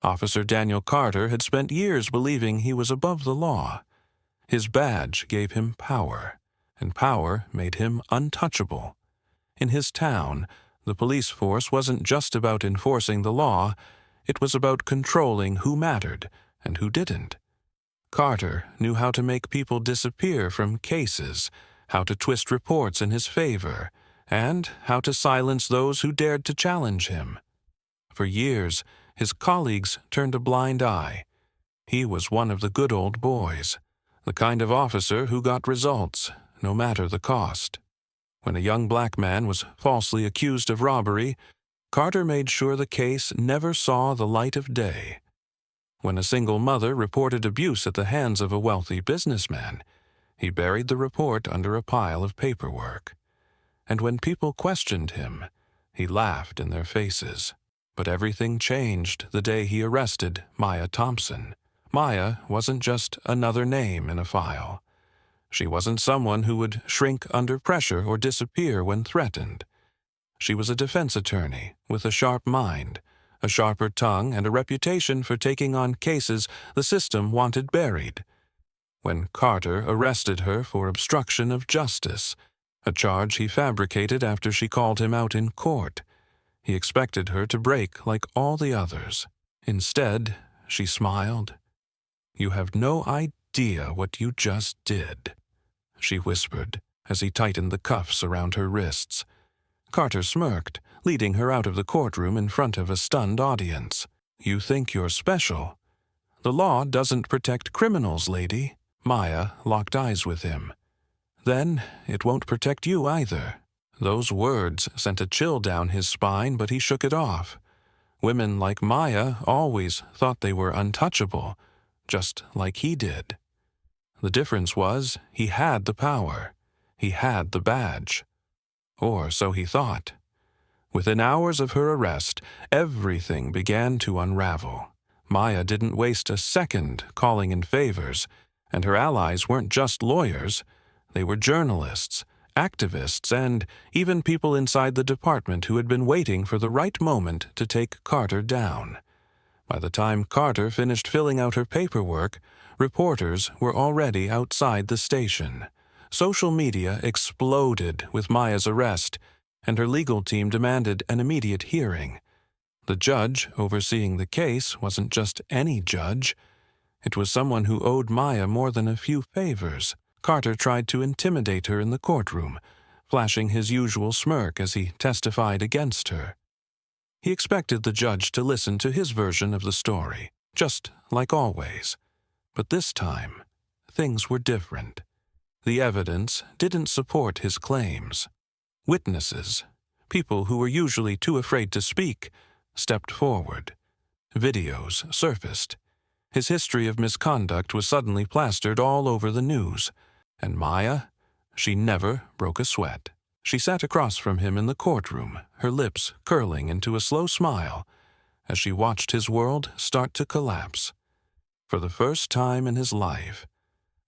Officer Daniel Carter had spent years believing he was above the law. His badge gave him power, and power made him untouchable. In his town, the police force wasn't just about enforcing the law, it was about controlling who mattered and who didn't. Carter knew how to make people disappear from cases, how to twist reports in his favor, and how to silence those who dared to challenge him. For years, his colleagues turned a blind eye. He was one of the good old boys, the kind of officer who got results, no matter the cost. When a young black man was falsely accused of robbery, Carter made sure the case never saw the light of day. When a single mother reported abuse at the hands of a wealthy businessman, he buried the report under a pile of paperwork. And when people questioned him, he laughed in their faces. But everything changed the day he arrested Maya Thompson. Maya wasn't just another name in a file. She wasn't someone who would shrink under pressure or disappear when threatened. She was a defense attorney with a sharp mind, a sharper tongue, and a reputation for taking on cases the system wanted buried. When Carter arrested her for obstruction of justice, a charge he fabricated after she called him out in court, he expected her to break like all the others. Instead, she smiled. "You have no idea what you just did," she whispered as he tightened the cuffs around her wrists. Carter smirked, leading her out of the courtroom in front of a stunned audience. "You think you're special? The law doesn't protect criminals, lady." Maya locked eyes with him. "Then it won't protect you either." Those words sent a chill down his spine, but he shook it off. Women like Maya always thought they were untouchable, just like he did. The difference was he had the power. He had the badge. Or so he thought. Within hours of her arrest, everything began to unravel. Maya didn't waste a second calling in favors, and her allies weren't just lawyers. They were journalists, activists, and even people inside the department who had been waiting for the right moment to take Carter down. By the time Carter finished filling out her paperwork, reporters were already outside the station. Social media exploded with Maya's arrest, and her legal team demanded an immediate hearing. The judge overseeing the case wasn't just any judge. It was someone who owed Maya more than a few favors. Carter tried to intimidate her in the courtroom, flashing his usual smirk as he testified against her. He expected the judge to listen to his version of the story, just like always. But this time, things were different. The evidence didn't support his claims. Witnesses, people who were usually too afraid to speak, stepped forward. Videos surfaced. His history of misconduct was suddenly plastered all over the news. And Maya, she never broke a sweat. She sat across from him in the courtroom, her lips curling into a slow smile, as she watched his world start to collapse. For the first time in his life,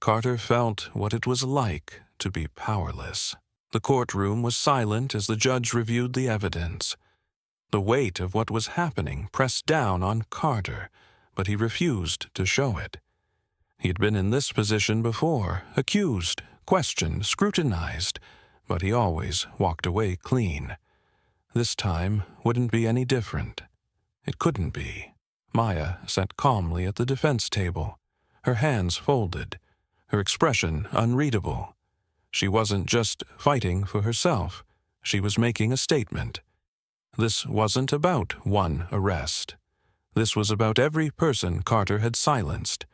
Carter felt what it was like to be powerless. The courtroom was silent as the judge reviewed the evidence. The weight of what was happening pressed down on Carter, but he refused to show it. He had been in this position before, accused, questioned, scrutinized, but he always walked away clean. This time wouldn't be any different. It couldn't be. Maya sat calmly at the defense table, her hands folded, her expression unreadable. She wasn't just fighting for herself. She was making a statement. This wasn't about one arrest. This was about every person Carter had silenced,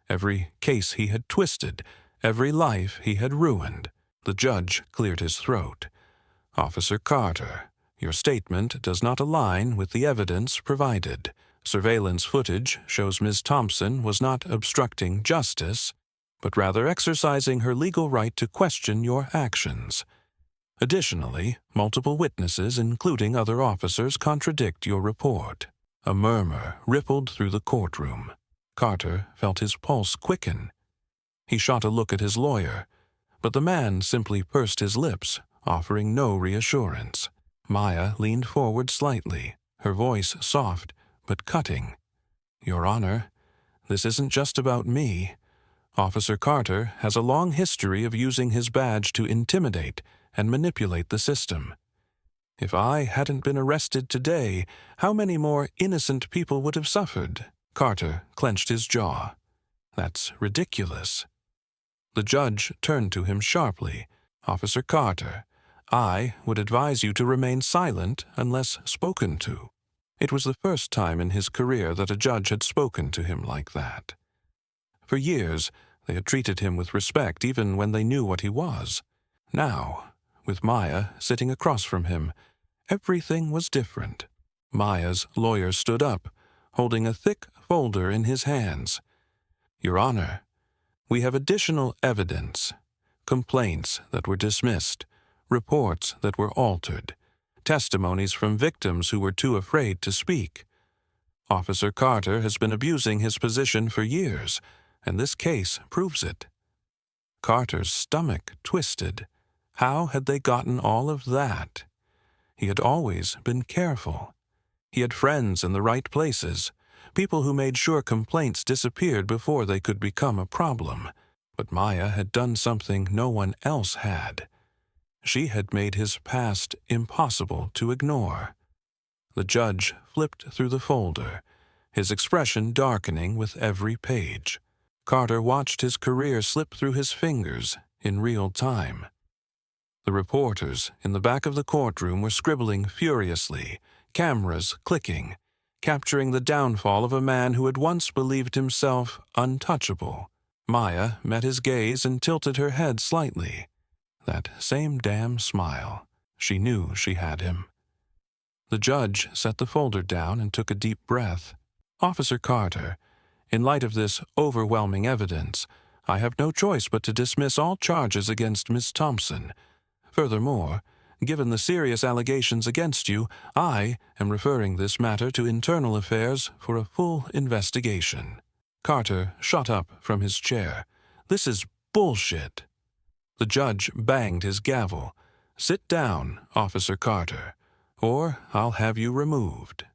every case he had twisted, every life he had ruined. The judge cleared his throat. "Officer Carter, your statement does not align with the evidence provided. Surveillance footage shows Ms. Thompson was not obstructing justice, but rather exercising her legal right to question your actions. Additionally, multiple witnesses, including other officers, contradict your report." A murmur rippled through the courtroom. Carter felt his pulse quicken. He shot a look at his lawyer, but the man simply pursed his lips, offering no reassurance. Maya leaned forward slightly, her voice soft but cutting. "Your Honor, this isn't just about me. Officer Carter has a long history of using his badge to intimidate and manipulate the system. If I hadn't been arrested today, how many more innocent people would have suffered?" Carter clenched his jaw. "That's ridiculous." The judge turned to him sharply. "Officer Carter, I would advise you to remain silent unless spoken to." It was the first time in his career that a judge had spoken to him like that. For years, they had treated him with respect even when they knew what he was. Now, with Maya sitting across from him, everything was different. Maya's lawyer stood up, holding a thick folder in his hands. "Your Honor, we have additional evidence, complaints that were dismissed, reports that were altered, testimonies from victims who were too afraid to speak. Officer Carter has been abusing his position for years, and this case proves it." Carter's stomach twisted. How had they gotten all of that? He had always been careful. He had friends in the right places, people who made sure complaints disappeared before they could become a problem. But Maya had done something no one else had. She had made his past impossible to ignore. The judge flipped through the folder, his expression darkening with every page. Carter watched his career slip through his fingers in real time. The reporters in the back of the courtroom were scribbling furiously, cameras clicking, capturing the downfall of a man who had once believed himself untouchable. Maya met his gaze and tilted her head slightly. That same damn smile. She knew she had him. The judge set the folder down and took a deep breath. "Officer Carter, in light of this overwhelming evidence, I have no choice but to dismiss all charges against Miss Thompson. Furthermore, given the serious allegations against you, I am referring this matter to Internal Affairs for a full investigation." Carter shot up from his chair. "This is bullshit." The judge banged his gavel. "Sit down, Officer Carter, or I'll have you removed."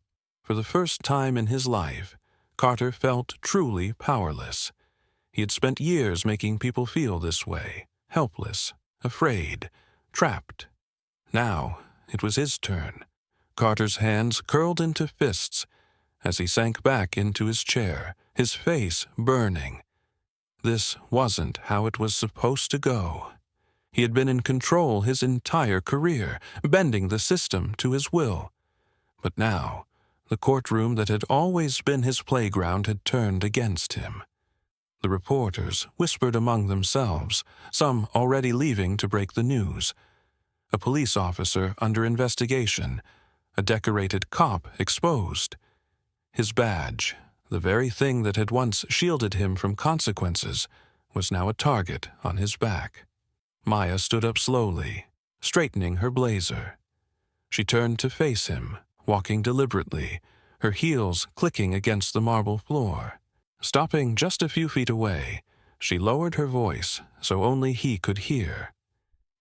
For the first time in his life, Carter felt truly powerless. He had spent years making people feel this way, helpless, afraid, trapped. Now it was his turn. Carter's hands curled into fists as he sank back into his chair, his face burning. This wasn't how it was supposed to go. He had been in control his entire career, bending the system to his will. But now, the courtroom that had always been his playground had turned against him. The reporters whispered among themselves, some already leaving to break the news. A police officer under investigation, a decorated cop exposed. His badge, the very thing that had once shielded him from consequences, was now a target on his back. Maya stood up slowly, straightening her blazer. She turned to face him, walking deliberately, her heels clicking against the marble floor. Stopping just a few feet away, she lowered her voice so only he could hear.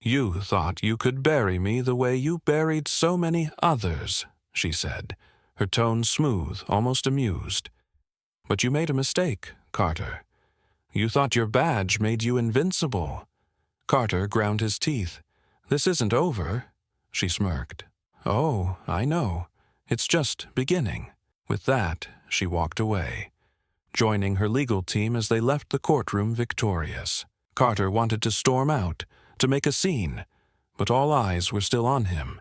"You thought you could bury me the way you buried so many others," she said, her tone smooth, almost amused. "But you made a mistake, Carter. You thought your badge made you invincible." Carter ground his teeth. "This isn't over," she smirked. "Oh, I know. It's just beginning." With that, she walked away, joining her legal team as they left the courtroom victorious. Carter wanted to storm out, to make a scene, but all eyes were still on him.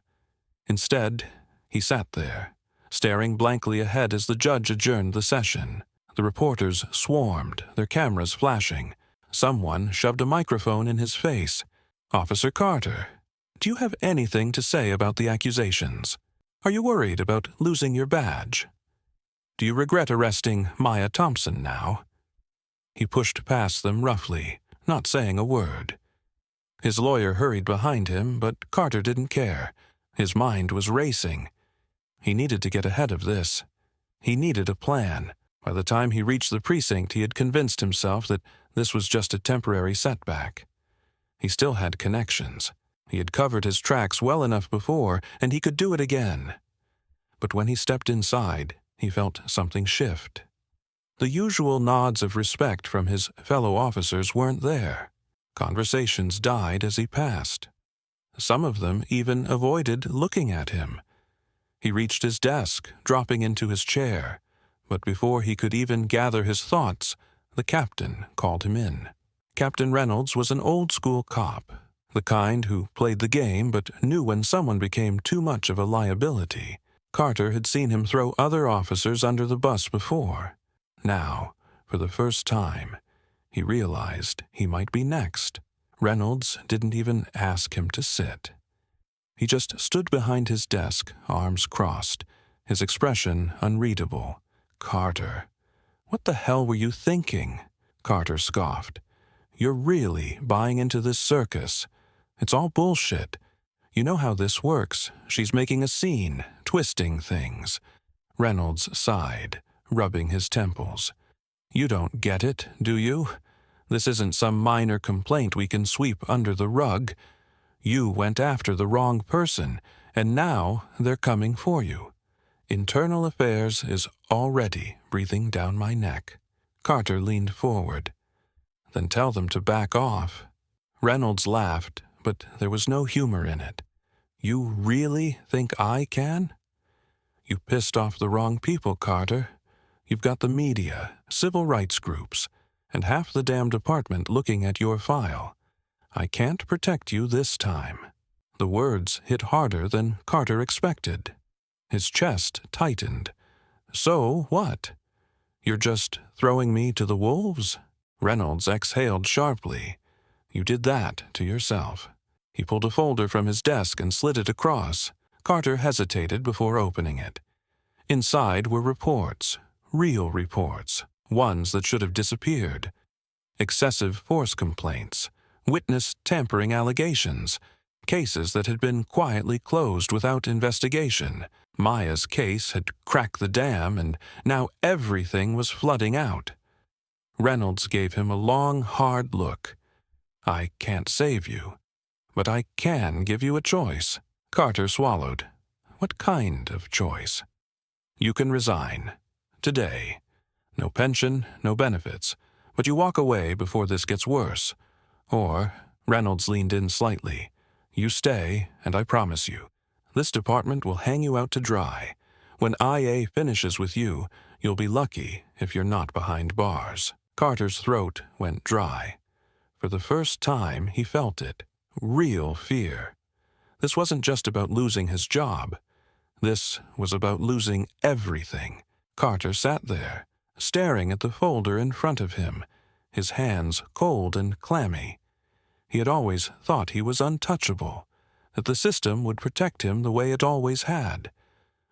Instead, he sat there, staring blankly ahead as the judge adjourned the session. The reporters swarmed, their cameras flashing. Someone shoved a microphone in his face. "Officer Carter, do you have anything to say about the accusations? Are you worried about losing your badge? Do you regret arresting Maya Thompson now?" He pushed past them roughly, not saying a word. His lawyer hurried behind him, but Carter didn't care. His mind was racing. He needed to get ahead of this. He needed a plan. By the time he reached the precinct, he had convinced himself that this was just a temporary setback. He still had connections. He had covered his tracks well enough before, and he could do it again. But when he stepped inside, he felt something shift. The usual nods of respect from his fellow officers weren't there. Conversations died as he passed. Some of them even avoided looking at him. He reached his desk, dropping into his chair, but before he could even gather his thoughts, the captain called him in. Captain Reynolds was an old-school cop, the kind who played the game but knew when someone became too much of a liability. Carter had seen him throw other officers under the bus before. Now, for the first time, he realized he might be next. Reynolds didn't even ask him to sit. He just stood behind his desk, arms crossed, his expression unreadable. "Carter, what the hell were you thinking?" Carter scoffed. "You're really buying into this circus. It's all bullshit. You know how this works. She's making a scene, twisting things." Reynolds sighed, rubbing his temples. "You don't get it, do you? This isn't some minor complaint we can sweep under the rug. You went after the wrong person, and now they're coming for you. Internal affairs is already breathing down my neck." Carter leaned forward. "Then tell them to back off." Reynolds laughed, but there was no humor in it. "You really think I can?" "You pissed off the wrong people, Carter. You've got the media, civil rights groups, and half the damn department looking at your file. I can't protect you this time." The words hit harder than Carter expected. His chest tightened. "So what? You're just throwing me to the wolves?" Reynolds exhaled sharply. "You did that to yourself." He pulled a folder from his desk and slid it across. Carter hesitated before opening it. Inside were reports, real reports, ones that should have disappeared. Excessive force complaints, witness tampering allegations, cases that had been quietly closed without investigation. Maya's case had cracked the dam, and now everything was flooding out. Reynolds gave him a long, hard look. "I can't save you, but I can give you a choice." Carter swallowed. "What kind of choice?" "You can resign. Today. No pension, no benefits, but you walk away before this gets worse. Or," Reynolds leaned in slightly, "you stay, and I promise you, this department will hang you out to dry. When IA finishes with you, you'll be lucky if you're not behind bars." Carter's throat went dry. For the first time, he felt it. Real fear. This wasn't just about losing his job. This was about losing everything. Carter sat there, staring at the folder in front of him, his hands cold and clammy. He had always thought he was untouchable, that the system would protect him the way it always had.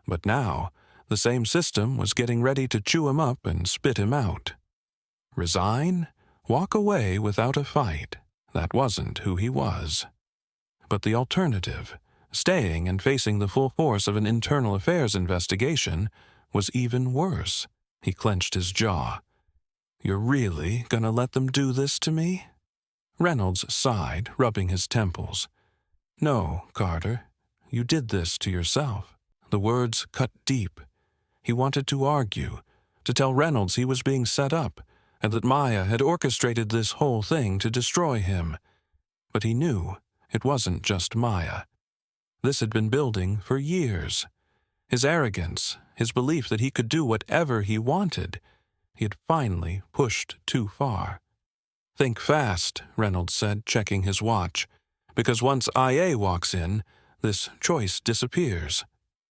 But now, the same system was getting ready to chew him up and spit him out. Resign? Walk away without a fight. That wasn't who he was. But the alternative, staying and facing the full force of an internal affairs investigation, was even worse. He clenched his jaw. "You're really gonna let them do this to me?" Reynolds sighed, rubbing his temples. "No, Carter. You did this to yourself." The words cut deep. He wanted to argue, to tell Reynolds he was being set up, and that Maya had orchestrated this whole thing to destroy him. But he knew it wasn't just Maya. This had been building for years. His arrogance, his belief that he could do whatever he wanted, he had finally pushed too far. "Think fast," Reynolds said, checking his watch, "because once IA walks in, this choice disappears."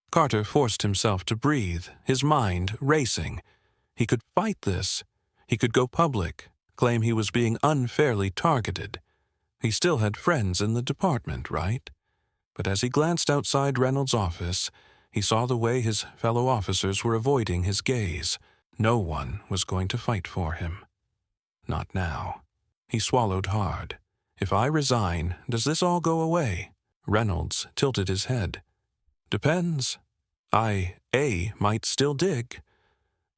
Carter forced himself to breathe, his mind racing. He could fight this. He could go public, claim he was being unfairly targeted. He still had friends in the department, right? But as he glanced outside Reynolds' office, he saw the way his fellow officers were avoiding his gaze. No one was going to fight for him. Not now. He swallowed hard. "If I resign, does this all go away?" Reynolds tilted his head. "Depends. IA might still dig.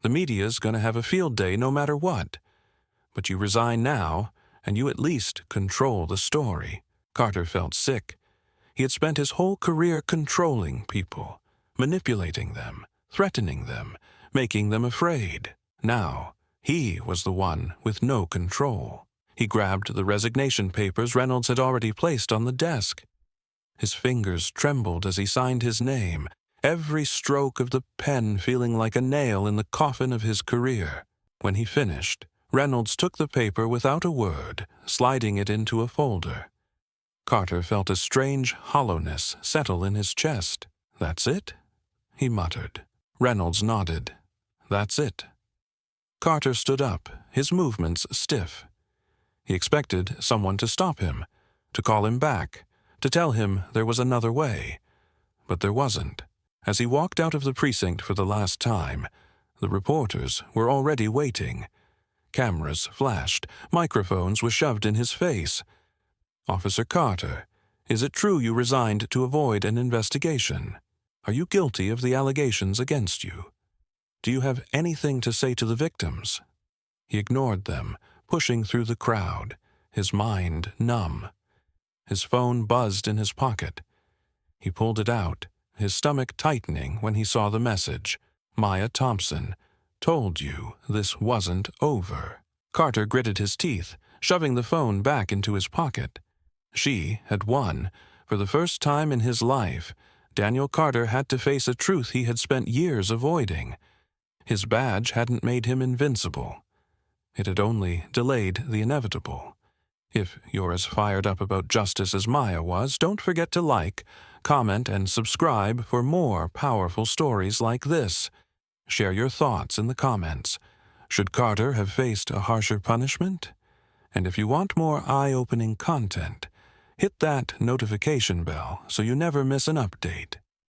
The media's going to have a field day no matter what. But you resign now, and you at least control the story." Carter felt sick. He had spent his whole career controlling people, manipulating them, threatening them, making them afraid. Now, He was the one with no control. He grabbed the resignation papers Reynolds had already placed on the desk. His fingers trembled as he signed his name, every stroke of the pen feeling like a nail in the coffin of his career. When he finished, Reynolds took the paper without a word, sliding it into a folder. Carter felt a strange hollowness settle in his chest. "That's it?" he muttered. Reynolds nodded. "That's it." Carter stood up, his movements stiff. He expected someone to stop him, to call him back, to tell him there was another way. But there wasn't. As he walked out of the precinct for the last time, the reporters were already waiting. Cameras flashed, microphones were shoved in his face. "Officer Carter, is it true you resigned to avoid an investigation? Are you guilty of the allegations against you? Do you have anything to say to the victims?" He ignored them, pushing through the crowd, his mind numb. His phone buzzed in his pocket. He pulled it out, his stomach tightening when he saw the message. "Maya Thompson, told you this wasn't over." Carter gritted his teeth, shoving the phone back into his pocket. She had won. For the first time in his life, Daniel Carter had to face a truth he had spent years avoiding. His badge hadn't made him invincible. It had only delayed the inevitable. If you're as fired up about justice as Maya was, don't forget to like, comment, and subscribe for more powerful stories like this. Share your thoughts in the comments. Should Carter have faced a harsher punishment? And if you want more eye-opening content, hit that notification bell so you never miss an update.